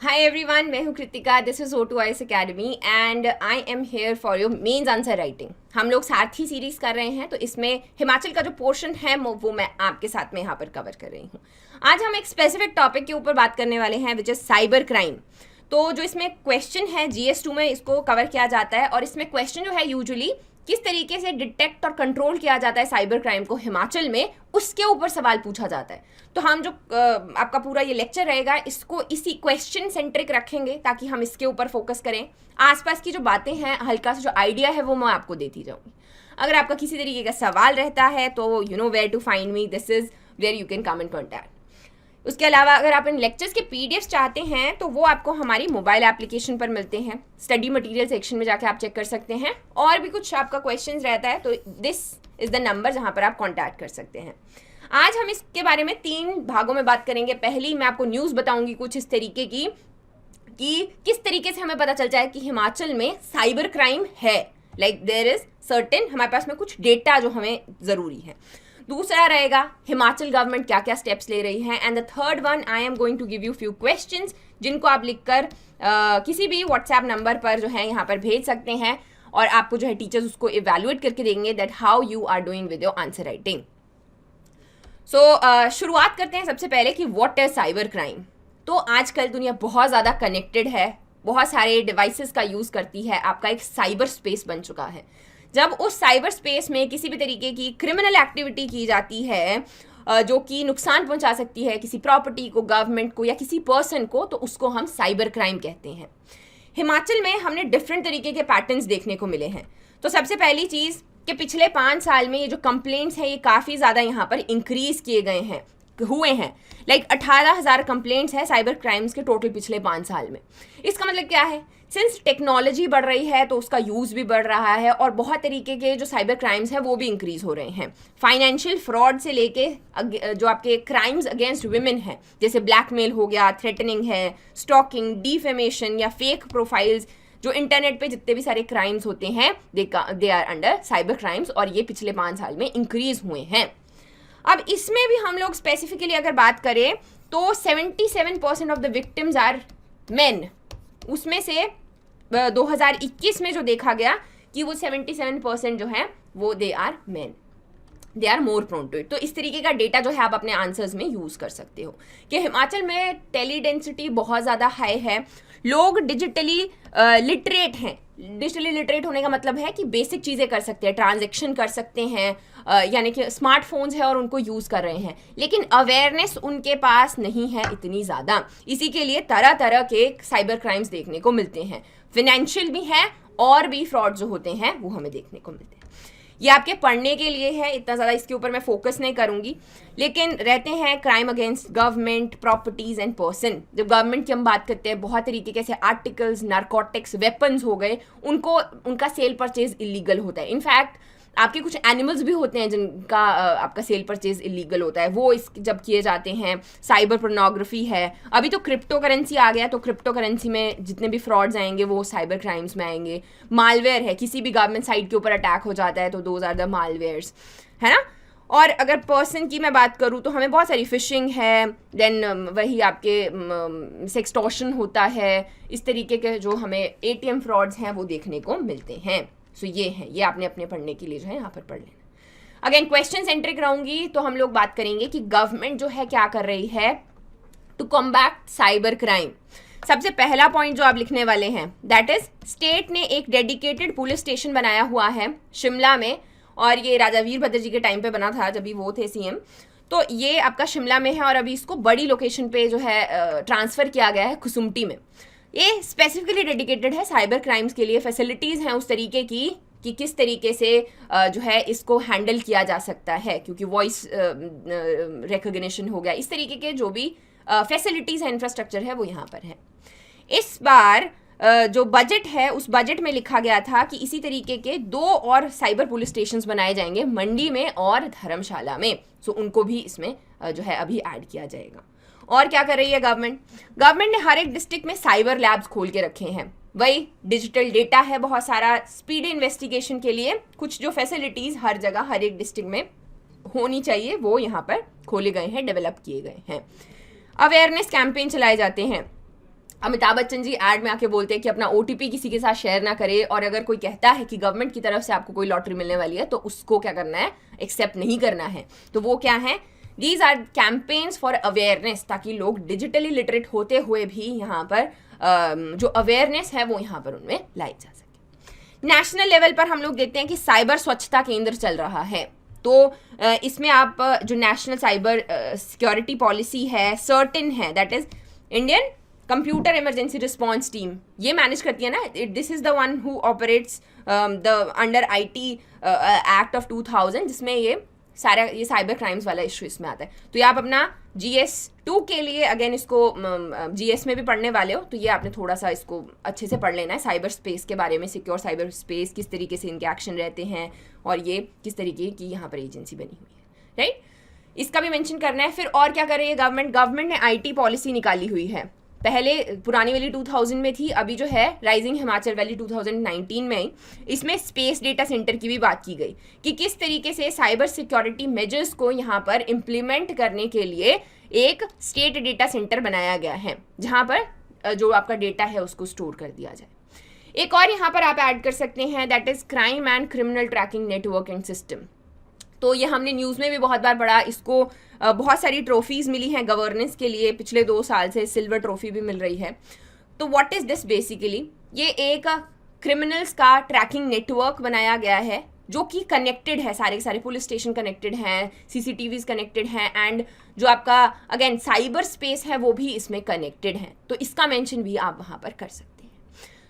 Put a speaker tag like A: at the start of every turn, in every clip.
A: हाय everyone, मैं हूं Kritika. This is O2IAS academy and I am here for your mains answer writing. हम लोग सारथी series कर रहे हैं, तो इसमें हिमाचल का जो पोर्शन है वो मैं आपके साथ में यहाँ पर कवर कर रही हूँ। आज हम एक स्पेसिफिक टॉपिक के ऊपर बात करने वाले हैं, विच इज साइबर क्राइम। तो जो इसमें क्वेश्चन है GS2 में इसको कवर किया जाता है, और इसमें क्वेश्चन जो है यूजुअली किस तरीके से डिटेक्ट और कंट्रोल किया जाता है साइबर क्राइम को हिमाचल में, उसके ऊपर सवाल पूछा जाता है। तो हम जो आपका पूरा ये लेक्चर रहेगा इसको इसी क्वेश्चन सेंट्रिक रखेंगे ताकि हम इसके ऊपर फोकस करें। आसपास की जो बातें हैं, हल्का सा जो आइडिया है वो मैं आपको देती जाऊंगी। अगर आपका किसी तरीके का सवाल रहता है तो you know where to find me, this is where you can come in contact. उसके अलावा अगर आप इन लेक्चर्स के PDF चाहते हैं तो वो आपको हमारी मोबाइल एप्लीकेशन पर मिलते हैं। स्टडी मटेरियल सेक्शन में जाके आप चेक कर सकते हैं। और भी कुछ आपका क्वेश्चंस रहता है तो दिस इज द नंबर जहां पर आप कांटेक्ट कर सकते हैं। आज हम इसके बारे में 3 भागों में बात करेंगे। पहली मैं आपको न्यूज़ बताऊंगी कुछ इस तरीके की कि किस तरीके से हमें पता चल जाए कि हिमाचल में साइबर क्राइम है, लाइक देयर इज सर्टेन, हमारे पास में कुछ डेटा जो हमें ज़रूरी है। दूसरा रहेगा हिमाचल गवर्नमेंट क्या क्या स्टेप्स ले रही है। And the third one, I am going to give you few questions जिनको आप लिखकर किसी भी व्हाट्सएप नंबर पर जो है यहाँ पर भेज सकते हैं, और आपको जो है टीचर्स उसको इवेल्युएट करके देंगे that how you are doing with your answer writing. So शुरुआत करते हैं सबसे पहले कि व्हाट इज साइबर क्राइम। तो आजकल दुनिया बहुत ज़्यादा कनेक्टेड है, बहुत सारे डिवाइसेस का यूज़ करती है, आपका एक साइबर स्पेस बन चुका है। जब उस साइबर स्पेस में किसी भी तरीके की क्रिमिनल एक्टिविटी की जाती है जो कि नुकसान पहुंचा सकती है किसी प्रॉपर्टी को, गवर्नमेंट को या किसी पर्सन को, तो उसको हम साइबर क्राइम कहते हैं। हिमाचल में हमने डिफरेंट तरीके के पैटर्न्स देखने को मिले हैं। तो सबसे पहली चीज़ कि पिछले 5 साल में ये जो कंप्लेंट्स हैं ये काफ़ी ज़्यादा यहाँ पर इंक्रीज किए गए हैं, हुए हैं। लाइक 18,000 कंप्लेंट्स हैं साइबर क्राइम्स के टोटल पिछले 5 साल में। इसका मतलब क्या है, सिंस टेक्नोलॉजी बढ़ रही है तो उसका यूज़ भी बढ़ रहा है, और बहुत तरीके के जो साइबर क्राइम्स हैं वो भी इंक्रीज हो रहे हैं। फाइनेंशियल फ्रॉड से लेके जो आपके क्राइम्स अगेंस्ट वुमेन हैं, जैसे ब्लैकमेल हो गया, थ्रेटनिंग है, स्टॉकिंग, डिफेमेशन या फेक प्रोफाइल्स, जो इंटरनेट पे जितने भी सारे क्राइम्स होते हैं they are under cyber crimes, और ये पिछले 5 साल में इंक्रीज हुए हैं। अब इसमें भी हम लोग स्पेसिफिकली अगर बात करें तो 77% of the victims are men. उसमें से 2021 में जो देखा गया कि वो 77% जो है वो they are men, they are more prone to it. तो इस तरीके का डेटा जो है आप अपने आंसर्स में यूज़ कर सकते हो कि हिमाचल में टेली डेंसिटी बहुत ज़्यादा हाई है, लोग डिजिटली लिटरेट हैं। डिजिटली लिटरेट होने का मतलब है कि बेसिक चीज़ें कर सकते हैं, ट्रांजेक्शन कर सकते हैं, यानी कि स्मार्टफोन्स है और उनको यूज़ कर रहे हैं, लेकिन अवेयरनेस उनके पास नहीं है इतनी ज़्यादा। इसी के लिए तरह तरह के साइबर क्राइम्स देखने को मिलते हैं, फिनेंशियल भी है और भी फ्रॉड जो होते हैं वो हमें देखने को मिलते हैं। ये आपके पढ़ने के लिए है, इतना ज़्यादा इसके ऊपर मैं फोकस नहीं करूँगी। लेकिन रहते हैं crime against government, properties and person. जब गवर्नमेंट की हम बात करते हैं, बहुत तरीके से आर्टिकल्स, नारकोटिक्स, वेपन्स हो गए, उनका सेल परचेज इलीगल होता है। इनफैक्ट आपके कुछ एनिमल्स भी होते हैं जिनका आपका सेल परचेज इलीगल होता है, वो जब किए जाते हैं। साइबर पोर्नोग्राफी है, अभी तो क्रिप्टो करेंसी आ गया, तो क्रिप्टो करेंसी में जितने भी फ्रॉड्स आएंगे वो साइबर क्राइम्स में आएंगे। मालवेयर है, किसी भी गवर्नमेंट साइट के ऊपर अटैक हो जाता है तो दोज आर द मालवेयर्स, है ना। और अगर पर्सन की मैं बात करूँ तो हमें बहुत सारी फिशिंग है, देन वही आपके सेक्सटॉर्शन होता है, इस तरीके के जो हमें ATM फ्रॉड्स हैं वो देखने को मिलते हैं। सो ये है, ये आपने अपने पढ़ने के लिए जो है यहाँ पर पढ़ लेना। अगेन क्वेश्चन सेंट्रिक रहूंगी, तो हम लोग बात करेंगे कि गवर्नमेंट जो है क्या कर रही है टू कॉम्बैट साइबर क्राइम। सबसे पहला पॉइंट जो आप लिखने वाले हैं दैट इज, स्टेट ने एक डेडिकेटेड पुलिस स्टेशन बनाया हुआ है शिमला में, और ये राजा वीरभद्र जी के टाइम पे बना था जब भी वो थे CM। तो ये आपका शिमला में है, और अभी इसको बड़ी लोकेशन पे जो है ट्रांसफ़र किया गया है कुसुम्पटी में। ये स्पेसिफिकली डेडिकेटेड है साइबर क्राइम्स के लिए। फैसिलिटीज़ हैं उस तरीके की कि किस तरीके से जो है इसको हैंडल किया जा सकता है, क्योंकि वॉइस रिकॉग्निशन हो गया, इस तरीके के जो भी फैसिलिटीज़ है, इंफ्रास्ट्रक्चर है, वो यहाँ पर है। इस बार जो बजट है उस बजट में लिखा गया था कि इसी तरीके के 2 और साइबर पुलिस स्टेशंस बनाए जाएंगे, मंडी में और धर्मशाला में। सो उनको भी इसमें जो है अभी ऐड किया जाएगा। और क्या कर रही है गवर्नमेंट ने हर एक डिस्ट्रिक्ट में साइबर लैब्स खोल के रखे हैं। वही डिजिटल डेटा है बहुत सारा, स्पीड इन्वेस्टिगेशन के लिए कुछ जो फैसिलिटीज़ हर जगह हर एक डिस्ट्रिक्ट में होनी चाहिए वो यहाँ पर खोले गए हैं, डेवलप किए गए हैं। अवेयरनेस कैंपेन चलाए जाते हैं। अमिताभ बच्चन जी ऐड में आके बोलते हैं कि अपना OTP किसी के साथ शेयर ना करे, और अगर कोई कहता है कि गवर्नमेंट की तरफ से आपको कोई लॉटरी मिलने वाली है तो उसको क्या करना है, एक्सेप्ट नहीं करना है। तो वो क्या है, these are campaigns for awareness, ताकि लोग डिजिटली लिटरेट होते हुए भी यहाँ पर जो अवेयरनेस है वो यहाँ पर उनमें लाई जा सके। नेशनल लेवल पर हम लोग देखते हैं कि साइबर स्वच्छता केंद्र चल रहा है। तो इसमें आप जो नेशनल साइबर सिक्योरिटी पॉलिसी है, सर्टेन है, that is Indian computer emergency response team, ये मैनेज करती है ना। This is the one who operates the under IT act of 2000, जिसमें ये साइबर क्राइम्स वाला इशू इसमें आता है। तो ये आप अपना GS2 के लिए, अगेन इसको GS में भी पढ़ने वाले हो, तो ये आपने थोड़ा सा इसको अच्छे से पढ़ लेना है, साइबर स्पेस के बारे में, सिक्योर साइबर स्पेस, किस तरीके से इनके एक्शन रहते हैं और ये किस तरीके की यहाँ पर एजेंसी बनी हुई है, राइट। इसका भी मेंशन करना है। फिर और क्या कर रही है गवर्नमेंट ने IT पॉलिसी निकाली हुई है। पहले पुरानी वाली 2000 में थी, अभी जो है राइजिंग हिमाचल वैली 2019 में आई। इसमें स्पेस डेटा सेंटर की भी बात की गई कि किस तरीके से साइबर सिक्योरिटी मेजर्स को यहाँ पर इम्प्लीमेंट करने के लिए एक स्टेट डेटा सेंटर बनाया गया है, जहाँ पर जो आपका डेटा है उसको स्टोर कर दिया जाए। एक और यहाँ पर आप ऐड कर सकते हैं, that is crime and criminal tracking network and system. तो ये हमने न्यूज़ में भी बहुत बार पढ़ा, इसको बहुत सारी ट्रॉफीज़ मिली हैं गवर्नेंस के लिए, पिछले 2 साल से सिल्वर ट्रॉफी भी मिल रही है। तो व्हाट इज़ दिस बेसिकली, ये एक क्रिमिनल्स का ट्रैकिंग नेटवर्क बनाया गया है जो कि कनेक्टेड है, सारे के सारे पुलिस स्टेशन कनेक्टेड हैं, CCTVs कनेक्टेड हैं, एंड जो आपका अगेन साइबर स्पेस है वो भी इसमें कनेक्टेड है। तो इसका मेंशन भी आप वहाँ पर कर सकते हैं।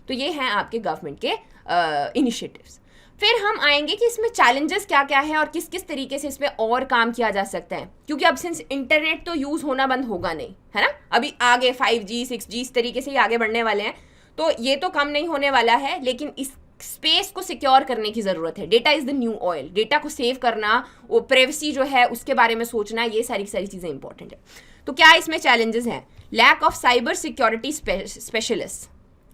A: तो ये हैं आपके गवर्नमेंट के इनिशिएटिव्स। फिर हम आएंगे कि इसमें चैलेंजेस क्या क्या है और किस किस तरीके से इसमें और काम किया जा सकता है, क्योंकि अब सिंस इंटरनेट तो यूज़ होना बंद होगा नहीं, है ना। अभी आगे 5G 6G इस तरीके से ही आगे बढ़ने वाले हैं, तो ये तो कम नहीं होने वाला है, लेकिन इस स्पेस को सिक्योर करने की ज़रूरत है। Data is the new oil, data को सेव करना, वो प्राइवेसी जो है उसके बारे में सोचना, ये सारी चीज़ें इंपॉर्टेंट है। तो क्या इसमें चैलेंजेस हैं, lack of cyber security specialist,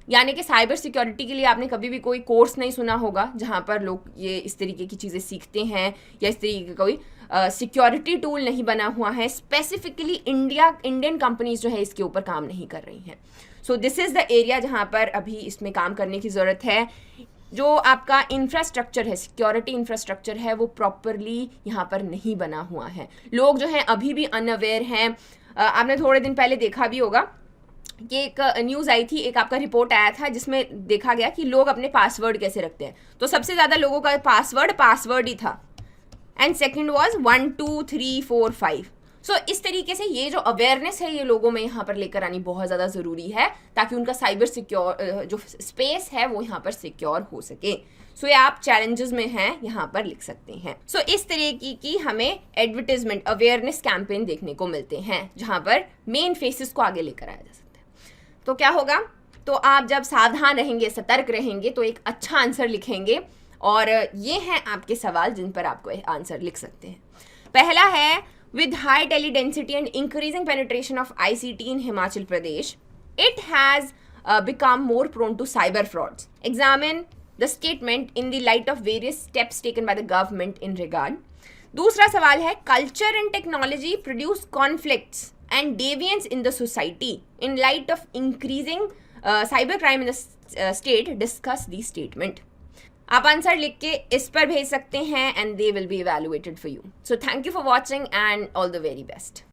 A: यानी कि साइबर सिक्योरिटी के लिए आपने कभी भी कोई कोर्स नहीं सुना होगा जहाँ पर लोग ये इस तरीके की चीज़ें सीखते हैं, या इस तरीके का कोई सिक्योरिटी टूल नहीं बना हुआ है। स्पेसिफिकली इंडियन कंपनीज जो है इसके ऊपर काम नहीं कर रही हैं। So this is the area जहाँ पर अभी इसमें काम करने की ज़रूरत है। जो आपका इंफ्रास्ट्रक्चर है, सिक्योरिटी इंफ्रास्ट्रक्चर है, वो प्रॉपरली यहाँ पर नहीं बना हुआ है। लोग जो हैं अभी भी अनअवेयर हैं। आपने थोड़े दिन पहले देखा भी होगा कि एक न्यूज़ आई थी, एक आपका रिपोर्ट आया था जिसमें देखा गया कि लोग अपने पासवर्ड कैसे रखते हैं। तो सबसे ज़्यादा लोगों का पासवर्ड ही था, एंड सेकंड वाज 1 2 3 4 5। सो इस तरीके से ये जो अवेयरनेस है ये लोगों में यहाँ पर लेकर आनी बहुत ज़्यादा ज़रूरी है, ताकि उनका साइबर सिक्योर जो स्पेस है वो यहाँ पर सिक्योर हो सके। सो ये आप चैलेंजेस में हैं यहाँ पर लिख सकते हैं। सो इस तरीके की हमें एडवर्टाइजमेंट अवेयरनेस कैंपेन देखने को मिलते हैं, जहाँ पर मेन फेसेस को आगे लेकर आया जा सकता है। तो क्या होगा, तो आप जब सावधान रहेंगे, सतर्क रहेंगे, तो एक अच्छा आंसर लिखेंगे, और ये हैं आपके सवाल जिन पर आपको आंसर लिख सकते हैं। पहला है, with high tele density and increasing penetration of ICT in Himachal Pradesh, it has become more prone to cyber frauds. Examine the statement in the light of various steps taken by the government in regard. दूसरा सवाल है, culture and technology produce conflicts and deviance in the society. In light of increasing cyber crime in the state, discuss the statement. आप answer लिख के इस पर भेज सकते हैं, and they will be evaluated for you. So thank you for watching and all the very best.